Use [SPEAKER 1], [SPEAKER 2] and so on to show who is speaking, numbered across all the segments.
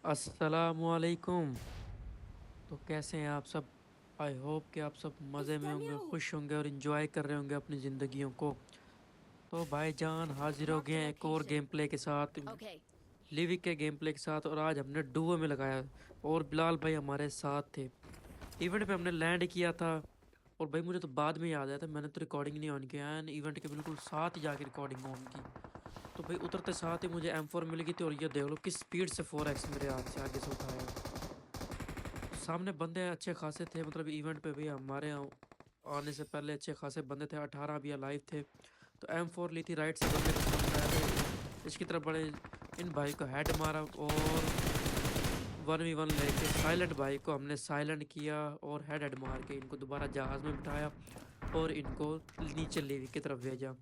[SPEAKER 1] अस्सलामुअलैकुम। तो कैसे हैं आप सब? आई होप कि आप सब मज़े में होंगे,
[SPEAKER 2] Istemio.
[SPEAKER 1] खुश होंगे और इन्जॉय कर रहे होंगे अपनी ज़िंदगियों को। तो भाईजान हाजिर हो गए
[SPEAKER 2] Marked a
[SPEAKER 1] हैं एक और
[SPEAKER 2] location.
[SPEAKER 1] गेम प्ले के साथ,
[SPEAKER 2] Okay.
[SPEAKER 1] लिविक के गेम प्ले के साथ। और आज हमने डुओ में लगाया और बिलाल भाई हमारे साथ थे। इवेंट पे हमने लैंड किया था। और भाई मुझे तो बाद में याद आया था, मैंने तो रिकॉर्डिंग नहीं ऑन किया एंड इवेंट के बिल्कुल साथ ही जाके रिकॉर्डिंग ऑन की। तो भाई उतरते साथ ही मुझे M4 मिल गई थी और ये देख लो किस स्पीड से 4x मेरे हाथ से आगे से उठाया। तो सामने बंदे अच्छे खासे थे, मतलब इवेंट पे भी हमारे यहाँ आने से पहले अच्छे खासे बंदे थे, 18 भी लाइव थे। तो M4 ली थी, राइट से बंदे का साउंड आया तो इसकी तरफ बड़े इन भाई को हेड मारा और 1v1 लेके साइलेंट भाई को हमने साइलेंट किया और हेड मार के इनको दोबारा जहाज़ में बिठाया और इनको नीचे लेवी की तरफ भेजा।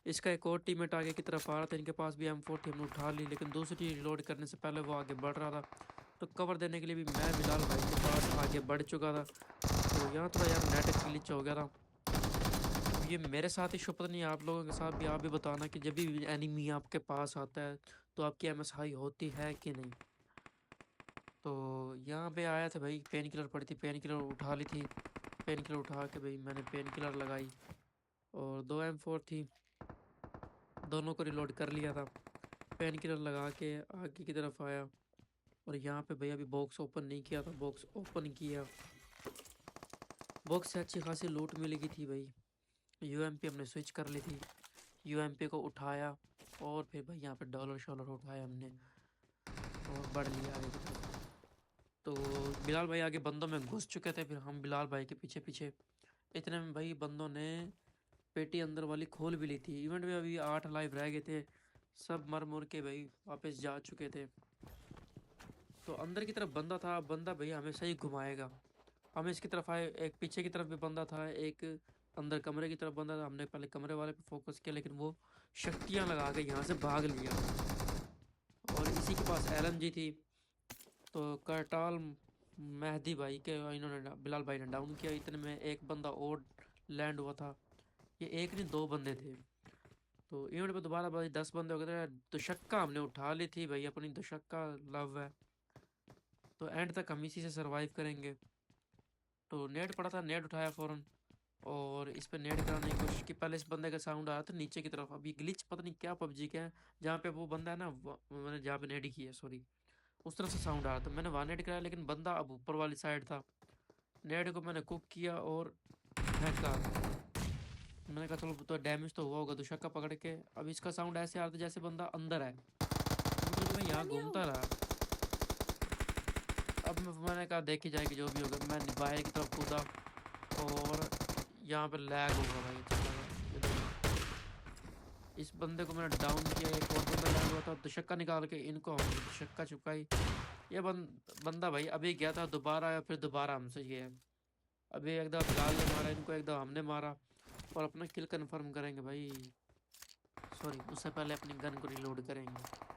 [SPEAKER 1] इसका एक और टीममेट आगे की तरफ आ रहा था, इनके पास भी M4 थी, हमने उठा ली, लेकिन दूसरी रिलोड करने से पहले वो आगे बढ़ रहा था। तो कवर देने के लिए भी मैं बिलाल भाई के पास आगे बढ़ चुका था। तो यहाँ थोड़ा यार नेट ग्लिच हो गया था। अब ये मेरे साथ ही शो, पता नहीं आप लोगों के साथ भी, आप भी बताना कि जब भी एनिमी आपके पास आता है तो आपकी एमएस हाई होती है कि नहीं। तो यहाँ पे आया था भाई, पेन किलर पड़ी थी, पेन किलर उठा ली थी। पेन किलर उठा के भाई मैंने पेन किलर लगाई और 2 M4 थी, दोनों को रिलोड कर लिया था। पेन किलर लगा के आगे की तरफ आया और यहाँ पे भैया अभी बॉक्स ओपन नहीं किया था, बॉक्स ओपन किया। बॉक्स से अच्छी खासी लूट मिल गई थी भाई। यूएमपी हमने स्विच कर ली थी, यूएमपी को उठाया और फिर भाई यहाँ पे डॉलर शॉलर उठाया हमने और बढ़ लिया आगे की तरफ। तो बिलाल भाई आगे बंदों में घुस चुके थे, फिर हम बिलाल भाई के पीछे पीछे। इतने में भाई बंदों ने पेटी अंदर वाली खोल भी ली थी। इवेंट में अभी 8 लाइव रह गए थे, सब मर मुर के भाई वापस जा चुके थे। तो अंदर की तरफ बंदा था, बंदा भैया हमेशा ही घुमाएगा। हम इसकी तरफ आए, एक पीछे की तरफ भी बंदा था, एक अंदर कमरे की तरफ बंदा था। हमने पहले कमरे वाले पे फोकस किया, लेकिन वो शक्तियां लगा के यहाँ से भाग लिया। और इसी के पास LMG थी। तो करटाल मेहदी भाई के इन्होंने बिलाल भाई ने डाउन किया। इतने में एक बंदा और लैंड हुआ था। ये एक नहीं, दो बंदे थे। तो इवेंट पे दोबारा भाई 10 बंदे हो गए थे। दुशक्का हमने उठा ली थी भाई, अपनी दुशक्का लव है। तो एंड तक हम इसी से सरवाइव करेंगे। तो नेट पड़ा था, नेट उठाया फौरन और इस पे नेट कराने की कोशिश की। पहले इस बंदे का साउंड आया था नीचे की तरफ। अभी ग्लिच पता नहीं क्या पबजी का है, जहाँ पे वो बंदा है ना, मैंने जहाँ पे नेट की है, सॉरी, उस तरफ से साउंड आ रहा था। मैंने वहाँ नेट कराया, लेकिन बंदा अब ऊपर वाली साइड था। नेट को मैंने कुक किया और फेंका। मैंने कहा चलो तो डैमेज तो हुआ होगा, दुशक्का पकड़ के। अब इसका साउंड ऐसे आ रहा था जैसे बंदा अंदर है, मतलब मैं यहाँ घूमता
[SPEAKER 2] Istemio.
[SPEAKER 1] रहा। अब मैंने कहा देखी जाएगी जो भी होगा। मैं बाहर की तरफ कूदा और यहाँ पे लैग होगा भाई, अच्छा लगा। ये देखो, इस बंदे को मैंने डाउन किया, एक और बंदा लैंड हुआ था, दुशक्का निकाल के इनको हमने दुशक्का चुकाई। ये बंदा भाई अभी गया था, दोबारा आया, फिर दोबारा हमसे ये है। अभी एक दफ़ा बिलाल ने मारा इनको, एक दफ़ा हमने मारा और अपना किल कंफर्म करेंगे भाई। सॉरी, उससे पहले अपनी गन को रिलोड करेंगे।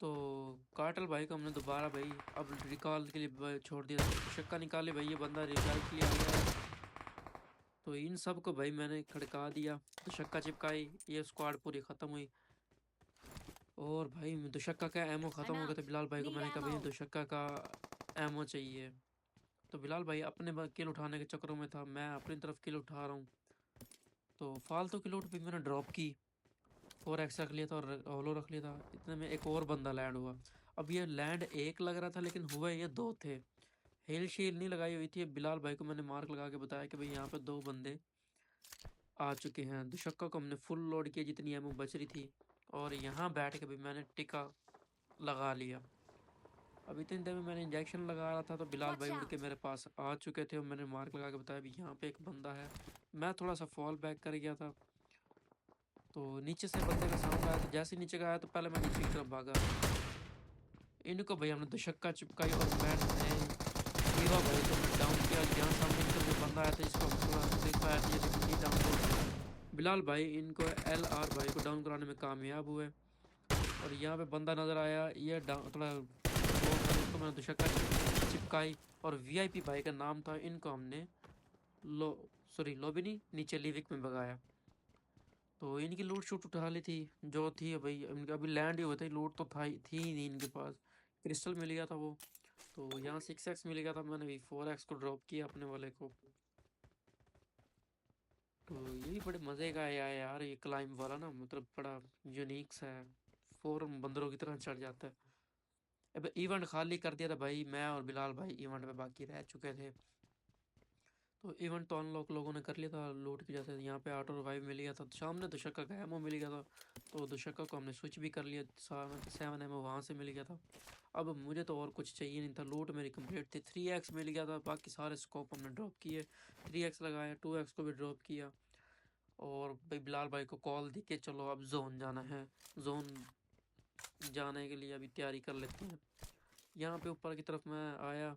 [SPEAKER 1] तो कार्टल भाई को हमने दोबारा भाई अब रिकॉल के लिए छोड़ दिया। दुशक्का निकाले भाई, ये बंदा रिवाइव के लिए आ गया है। तो इन सब को भाई मैंने खड़का दिया, दुशक्का चिपकाई, ये स्क्वाड पूरी ख़त्म हुई। और भाई दुशक्का का एमओ ख़त्म हो गया था।
[SPEAKER 2] Enough.
[SPEAKER 1] बिलाल भाई को
[SPEAKER 2] Need
[SPEAKER 1] मैंने कहा भाई
[SPEAKER 2] ammo.
[SPEAKER 1] दुशक्का का एमओ चाहिए। तो बिलाल भाई अपने किल उठाने के चक्करों में था, मैं अपनी तरफ किल उठा रहा हूँ। तो फालतू की लूट भी मैंने ड्रॉप की, 4x रख लिया था और होलो रख लिया था। इतने में एक और बंदा लैंड हुआ। अब ये लैंड एक लग रहा था, लेकिन हुए ये दो थे। हेल शील नहीं लगाई हुई थी। बिलाल भाई को मैंने मार्क लगा के बताया कि भाई यहाँ पे दो बंदे आ चुके हैं। दुशक्का को हमने फुल लोड किया जितनी एमओ बच रही थी, और यहाँ बैठ के भी मैंने टिका लगा लिया। अब इतनी देर में मैंने इंजेक्शन लगा रहा था तो बिलाल
[SPEAKER 2] Watch
[SPEAKER 1] भाई उड़ के
[SPEAKER 2] out.
[SPEAKER 1] मेरे पास आ चुके थे और मैंने मार्क लगा के बताया भी यहाँ पे एक बंदा है। मैं थोड़ा सा फॉल बैक कर गया था। तो नीचे से बंदे का साउंड आया, तो जैसे ही नीचे का आया तो पहले मैं नीचे की तरफ भागा। इनको भाई हमने दुशक्का चिपकाई और मैंने हीरो भाई को मैं डाउन किया। यहाँ सामने की तरफ जो बंदा आया था इसको हम थोड़ा फ्री फायर किए, लेकिन ये डाउन हो। बिलाल भाई इनको LR भाई को डाउन कराने में कामयाब हुए। और यहाँ पे बंदा नज़र आया, ये डाउन थोड़ा वो था, इसको मैंने दुशक्का चिपकाई। और VIP भाई का नाम था, इनको हमने लो सॉरी लॉबी नहीं, नीचे लिविक में भगाया। तो इनकी लूट शूट उठा ली थी जो थी भाई। इनका अभी लैंड ही हुआ था, लूट तो थी ही नहीं इनके पास। क्रिस्टल मिल गया था वो, तो यहाँ 6x मिल गया था, मैंने भी 4x को ड्रॉप किया अपने वाले को। तो ये भी बड़े मज़े का है यार, ये क्लाइंब वाला ना, मतलब बड़ा यूनिक सा है, फौरन बंदरों की तरह चढ़ जाता है। अब इवेंट खाली कर दिया था भाई, मैं और बिलाल भाई इवेंट में बाकी रह चुके थे। तो इवेंट तो अनलॉक लोगों ने कर लिया था लूट की, जैसे यहाँ पे ऑटो रिवाइव मिल गया था, सामने दुशक्का का एमओ मिल गया था, तो दुशक्का को हमने स्विच भी कर लिया, 7 एमओ वहाँ से मिल गया था। अब मुझे तो और कुछ चाहिए नहीं था, लूट मेरी कंप्लीट थी। 3x मिल गया था, बाकी सारे स्कोप हमने ड्रॉप किए, 3x लगाया, 2x को भी ड्रॉप किया। और भाई बिलाल भाई को कॉल दी कि चलो अब जोन जाना है, जोन जाने के लिए अभी तैयारी कर लेते हैं। यहाँ पे ऊपर की तरफ मैं आया,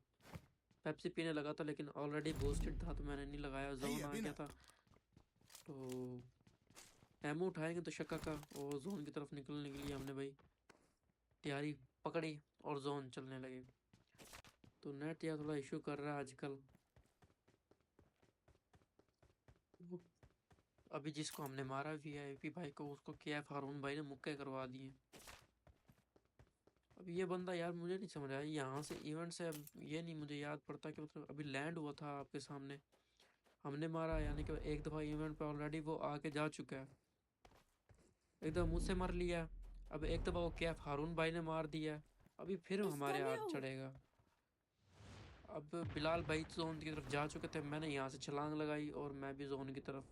[SPEAKER 1] पेप्सी पीने लगा था, लेकिन ऑलरेडी बूस्टेड था तो मैंने नहीं लगाया, जोन आ गया था। तो एमओ उठाएंगे तो शक्का का, और जोन की तरफ निकलने के लिए हमने भाई तैयारी पकड़ी और जोन चलने लगे। तो नेट यार थोड़ा इशू कर रहा है आजकल। अभी जिसको हमने मारा वीआईपी भाई को, उसको क्या हारून भाई ने मुक्के करवा दिए। अब ये बंदा यार मुझे नहीं समझ आया, यहाँ से इवेंट से अब ये नहीं मुझे याद पड़ता कि मतलब अभी लैंड हुआ था आपके सामने, हमने मारा, यानी कि एक दफ़ा इवेंट पे ऑलरेडी वो आके जा चुका है, एक दफ़ा मुझसे मार लिया, अब एक दफ़ा वो क्या हारून भाई ने मार दिया, अभी फिर हमारे हाथ चढ़ेगा। अब बिलाल भाई जोन की तरफ जा चुके थे, मैंने यहाँ से छलांग लगाई और मैं भी जोन की तरफ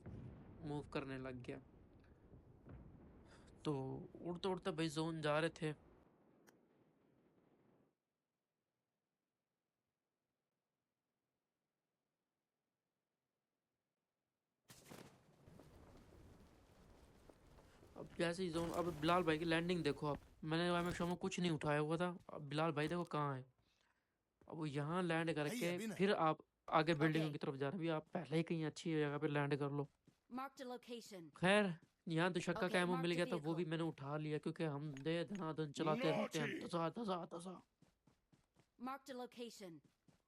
[SPEAKER 1] मूव करने लग गया। तो उड़ते उड़ते भाई जोन जा रहे थे। अब जैसे ही जोन, अब बिलाल भाई की लैंडिंग देखो आप, मैंने वाई में कुछ नहीं उठाया हुआ था, अब बिलाल भाई देखो कहाँ है, अब वो यहाँ लैंड करके फिर आप आगे बिल्डिंगों की तरफ जा रहे हैं। आप पहले ही कहीं अच्छी जगह पे लैंड कर लो। खैर यहाँ दुशक्का का एमो मिल गया था, वो भी मैंने उठा लिया, क्योंकि हम दे धनाधन चलाते रहते हैं, तसा तसा तसा।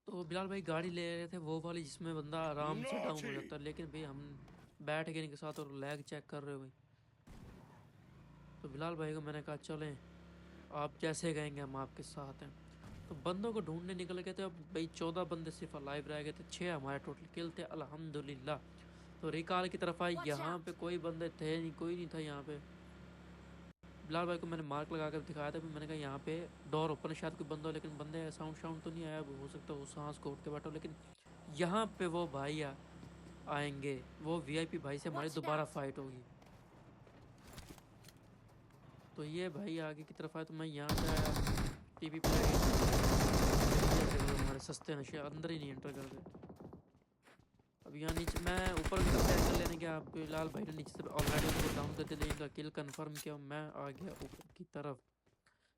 [SPEAKER 1] तो बिलाल भाई गाड़ी ले रहे थे वो वाली जिसमें बंदा आराम से डाउन हो जाता है, लेकिन भाई हम बैठ गए इनके साथ और लैग चेक कर रहे हो भाई। तो बिलाल भाई को मैंने कहा चलें, आप जैसे कहेंगे हम आपके साथ हैं। तो बंदों को ढूंढने निकल गए थे, अब भाई 14 बंदे सिर्फ अलाइव रह गए थे, 6 हमारे टोटल किल थे अल्हम्दुलिल्लाह। तो रिकॉल की तरफ आए, यहाँ पे कोई बंदे थे नहीं, कोई नहीं था यहाँ पे। बिलाल भाई को मैंने मार्क लगा कर दिखाया था, मैंने कहा यहाँ पे डोर ओपन है, शायद कोई बंदा हो, लेकिन बंदे साउंड शाउंड तो नहीं आया, हो सकता है वो सांस को उठ के बैठो, लेकिन यहाँ पे वो भाई आएंगे, वो वीआईपी भाई से हमारी दोबारा फाइट होगी। तो ये भाई आगे की तरफ आया, तो मैं यहाँ पे आया, टीवी पे हमारे सस्ते नशे अंदर ही नहीं एंटर कर दे। अब यहाँ नीचे मैं ऊपर की तरफ एंगल लेने गया, बिलाल भाई ने नीचे से ऑलरेडी उनको डाउन करके देगा, किल कंफर्म किया, मैं आ गया ऊपर की तरफ।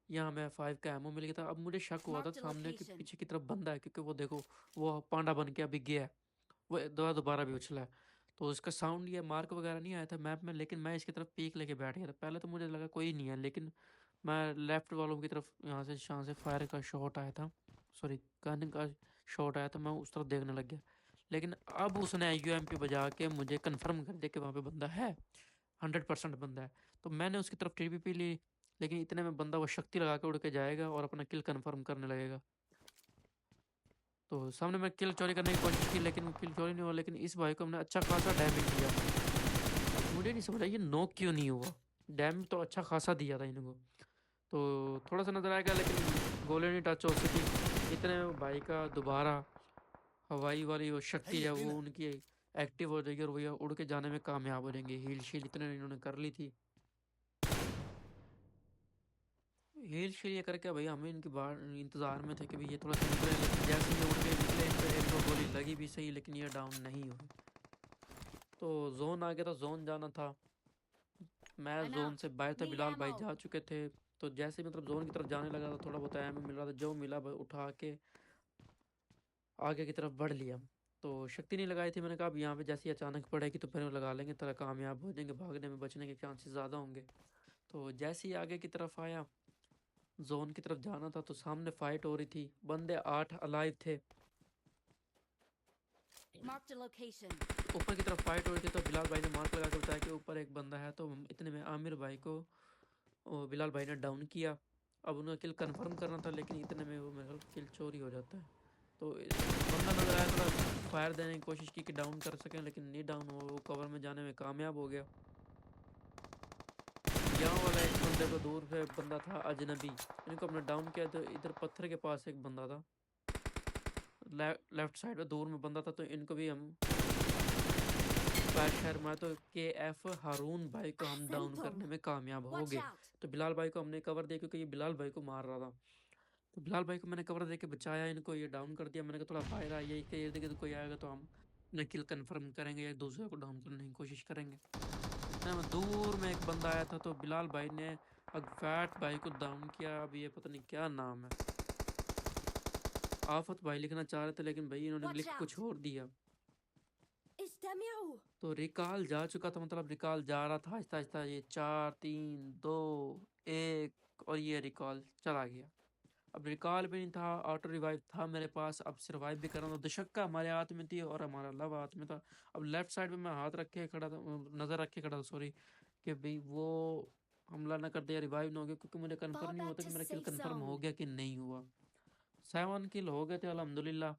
[SPEAKER 1] यहाँ मैं 5 का एमओ मिल गया था। अब मुझे शक हुआ था सामने कि पीछे की तरफ बंदा है, क्योंकि वो देखो वो पांडा बन के अभी गया है, वो दोबारा भी उछला है, तो इसका साउंड या मार्क वगैरह नहीं आया था मैप में, लेकिन मैं इसकी तरफ पीक लेके बैठ गया था। पहले तो मुझे लगा कोई नहीं है, लेकिन मैं लेफ्ट वालों की तरफ यहाँ से फायर का शॉट आया था, सॉरी गन का शॉट आया था, मैं उस तरफ देखने लग गया, लेकिन अब उसने यूएमपी बजा के मुझे कंफर्म कर दिया कि वहाँ पे बंदा है, 100% बंदा है। तो मैंने उसकी तरफ टीपीपी ली, लेकिन इतने में बंदा वो शक्ति लगा के उड़ के जाएगा और अपना किल कंफर्म करने लगेगा। तो सामने मैं किल चोरी करने की कोशिश की, लेकिन वो किल चोरी नहीं हुआ, लेकिन इस भाई को हमने अच्छा खासा डैमेज दिया। मुझे नहीं समझ आया ये नॉक क्यों नहीं हुआ, डैमेज तो अच्छा खासा दिया था इनको। तो थोड़ा सा नजर आएगा, लेकिन गोले नहीं टच हो सकी। इतने में भाई का दोबारा हवाई वाली वो शक्ति है वो उनकी एक्टिव हो जाएगी, और वो उड़ के जाने में कामयाब हो जाएंगे। हील शील इतने इन्होंने कर ली थी, हील शील ये करके भाई हमें इनके बाहर इंतज़ार में थे कि भाई ये थोड़ा सा निकले, लेकिन जैसे ही उड़ के निकले इन पे एक दो गोली लगी भी सही, लेकिन ये डाउन नहीं हुए। तो जोन आ गया था, जोन जाना था, मैं जोन से बाहर था, बिलाल भाई जा चुके थे। तो जैसे ही मतलब जोन की तरफ जाने लगा, था थोड़ा बहुत एमो मिल रहा था, जो मिला भाई उठा के आगे की तरफ बढ़ लिया। तो शक्ति नहीं लगाई थी, मैंने कहा अब यहाँ पे जैसे ही अचानक पड़ेगी तो फिर लगा लेंगे, तरह कामयाब हो जाएंगे, भागने में बचने के चांसेस ज़्यादा होंगे। तो जैसे ही आगे की तरफ आया, जोन की तरफ जाना था, तो सामने फाइट हो रही थी, बंदे 8 अलाइव थे। ऊपर की तरफ फाइट हो रही थी, तो बिलाल भाई ने मार्क लगा के बताया कि ऊपर एक बंदा है। तो इतने में आमिर भाई को बिलाल भाई ने डाउन किया। अब उन्हें किल कंफर्म करना था, लेकिन इतने में वो मेरे ख्याल किल चोरी हो जाता है। तो बंदा नजर आया, थोड़ा फायर देने की कोशिश की कि डाउन कर सकें, लेकिन नहीं डाउन हुआ। वो कवर में जाने में कामयाब हो गया। यहाँ वाला एक बंदे को दूर पे बंदा था अजनबी, इनको हमने डाउन किया। तो इधर पत्थर के पास एक बंदा था, लेफ्ट साइड में दूर में बंदा था, तो इनको भी हम बैक फायर मारा। तो के एफ हारून भाई को हम डाउन करने में कामयाब हो गए। तो बिलाल भाई को हमने कवर दिया, क्योंकि ये बिलाल भाई को मार रहा था। तो बिलाल भाई को मैंने कवर दे के बचाया, इनको ये डाउन कर दिया। मैंने कहा थोड़ा फायर आया, यही के इर्द गिर्द कोई आएगा तो हम अपने किल कंफर्म करेंगे या एक दूसरे को डाउन करने की कोशिश करेंगे। दूर में एक बंदा आया था, तो बिलाल भाई ने अगफैट भाई को डाउन किया। अब ये पता नहीं क्या नाम है, आफत भाई लिखना चाह रहे थे, लेकिन भाई इन्होंने लिख कुछ और दिया। तो रिकॉल जा चुका था, मतलब रिकॉल जा रहा था आहिस्ता आहिस्ता। ये 4 3 2 1 और ये रिकॉल चला गया। अब रिकॉल भी नहीं था, ऑटो रिवाइव था मेरे पास। अब सर्वाइव भी कर रहा था। दशक्का हमारे हाथ में थी और हमारा लव हाथ में था। अब लेफ्ट साइड में मैं हाथ रखे खड़ा था, नज़र रखे खड़ा था, सॉरी, कि भाई वो हमला ना कर दिया, रिवाइव ना हो गया, क्योंकि मुझे कंफर्म नहीं होता कि मेरा किल कंफर्म हो गया कि नहीं हुआ। 7 किल हो गए थे अल्हम्दुलिल्लाह।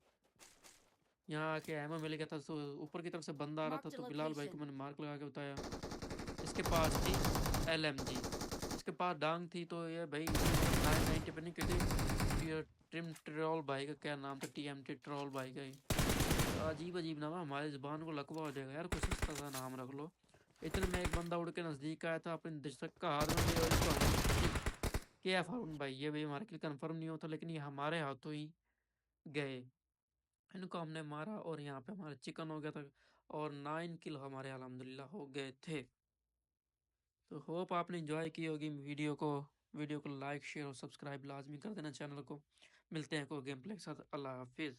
[SPEAKER 1] यहाँ आके एमो मिल गया था। तो ऊपर की तरफ से बंदा आ रहा था, तो बिलाल भाई को मैंने मार्क लगा के बताया। इसके पास थी LMG, इसके पास डांग थी। तो ये भाई 990 पे नहीं, क्योंकि ये ट्रिम ट्रोल भाई का क्या नाम था, TMT ट्रोल भाई का ही अजीब अजीब नाम है। हमारी ज़ुबान को लकवा हो जाएगा यार, कोई सस्ता सा नाम रख लो। इतने में एक बंदा उड़ के नज़दीक आया था, अपने दशक का हाथ में लिया और इसको के एफ हारून भाई, ये भाई हमारा किल कंफर्म नहीं होता, लेकिन ये हमारे हाथों ही गए। इनको हमने मारा और यहाँ पे हमारा चिकन हो गया था। और 9 किल हमारे अल्हम्दुलिल्लाह हो गए थे। तो होप आपने एंजॉय की होगी वीडियो को लाइक शेयर और सब्सक्राइब लाजमी कर देना चैनल को। मिलते हैं कोई गेम प्ले के साथ। अल्लाह हाफिज़।